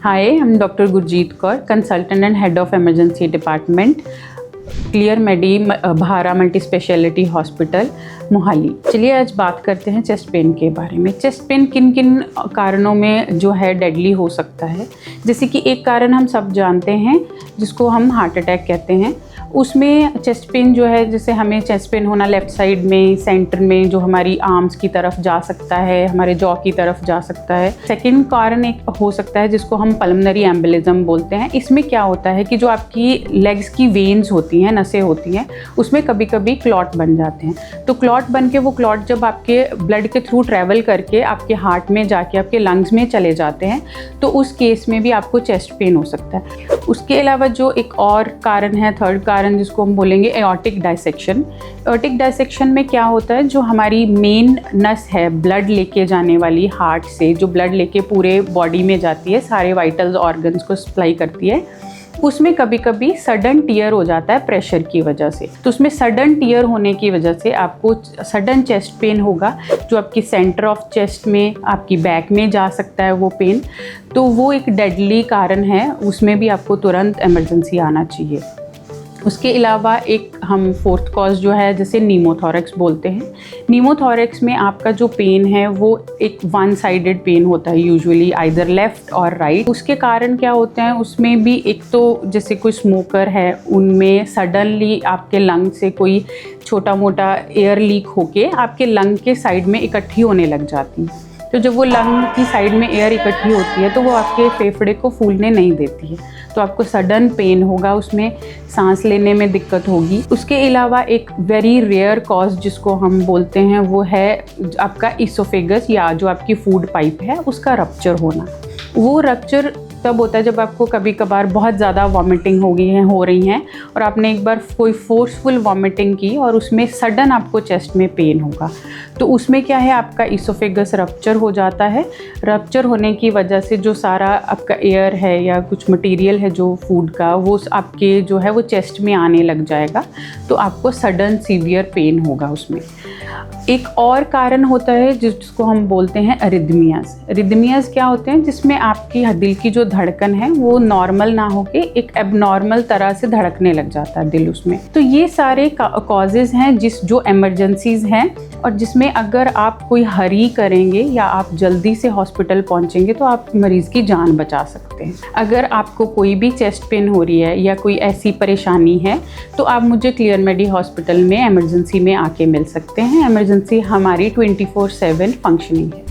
Hi, I'm Dr. Gurjeet Kaur, consultant and head of emergency department, Clear Medi Bhara multi speciality hospital Mohali. चलिए आज बात करते हैं chest pain के बारे में। चेस्ट पेन किन किन कारणों में जो है डेडली हो सकता है। जैसे कि एक कारण हम सब जानते हैं जिसको हम हार्ट अटैक कहते हैं। उसमें चेस्ट पेन जो है, जैसे हमें चेस्ट पेन होना लेफ़्ट साइड में, सेंटर में, जो हमारी आर्म्स की तरफ जा सकता है, हमारे जॉ की तरफ जा सकता है। सेकंड कारण एक हो सकता है जिसको हम पल्मोनरी एम्बोलिज्म बोलते हैं। इसमें क्या होता है कि जो आपकी लेग्स की वेन्स होती हैं, नसें होती हैं, उसमें कभी कभी क्लॉट बन जाते हैं। तो क्लॉट बन के वो क्लॉट जब आपके ब्लड के थ्रू ट्रैवल करके आपके हार्ट में जाके आपके लंग्स में चले जाते हैं, तो उस केस में भी आपको चेस्ट पेन हो सकता है। उसके अलावा जो एक और कारण है, थर्ड कारण, जिसको हम बोलेंगे एओर्टिक डायसेक्शन। एओर्टिक डायसेक्शन में क्या होता है, जो हमारी मेन नस है ब्लड लेके जाने वाली हार्ट से, जो ब्लड लेके पूरे बॉडी में जाती है, सारे वाइटल ऑर्गन्स को सप्लाई करती है, उसमें कभी कभी सडन टीयर हो जाता है प्रेशर की वजह से। तो उसमें सडन टीयर होने की वजह से आपको सडन चेस्ट पेन होगा, जो आपकी सेंटर ऑफ चेस्ट में, आपकी बैक में जा सकता है वो पेन। तो वो एक डेडली कारण है, उसमें भी आपको तुरंत इमरजेंसी आना चाहिए। उसके अलावा एक हम फोर्थ कॉज जो है, जैसे नीमोथोरेक्स बोलते हैं। नीमोथोरेक्स में आपका जो पेन है वो एक वन साइडेड पेन होता है, यूजुअली आइदर लेफ़्ट और राइट। उसके कारण क्या होते हैं, उसमें भी एक तो जैसे कोई स्मोकर है, उनमें सडनली आपके लंग से कोई छोटा मोटा एयर लीक होके आपके लंग के साइड में इकट्ठी होने लग जाती है। तो जब वो लंग की साइड में एयर इकट्ठी होती है तो वो आपके फेफड़े को फूलने नहीं देती है, तो आपको सडन पेन होगा, उसमें सांस लेने में दिक्कत होगी। उसके अलावा एक वेरी रेयर कॉज जिसको हम बोलते हैं वो है आपका इसोफेगस, या जो आपकी फूड पाइप है उसका रप्चर होना। वो रप्चर तब होता है जब आपको कभी कभार बहुत ज़्यादा वॉमिटिंग हो रही हैं और आपने एक बार कोई फोर्सफुल वॉमिटिंग की और उसमें सडन आपको चेस्ट में पेन होगा। तो उसमें क्या है, आपका इसोफेगस रप्चर हो जाता है। रप्चर होने की वजह से जो सारा आपका एयर है या कुछ मटेरियल है जो फूड का, वो आपके जो है वो चेस्ट में आने लग जाएगा, तो आपको सडन सीवियर पेन होगा उसमें। एक और कारण होता है जिसको हम बोलते हैं अरिदमियास। अरिदमियास क्या होते हैं, जिसमें आपकी दिल की जो धड़कन है वो नॉर्मल ना होके एक एबनॉर्मल तरह से धड़कने लग जाता है दिल उसमें। तो ये सारे कॉजेज़ हैं जो इमरजेंसीज़ हैं, और जिसमें अगर आप कोई हरी करेंगे या आप जल्दी से हॉस्पिटल पहुंचेंगे तो आप मरीज़ की जान बचा सकते हैं। अगर आपको कोई भी चेस्ट पेन हो रही है या कोई ऐसी परेशानी है तो आप मुझे क्लियर मेडी हॉस्पिटल में इमरजेंसी में आके मिल सकते हैं। इमरजेंसी हमारी 24/7 फंक्शनिंग है।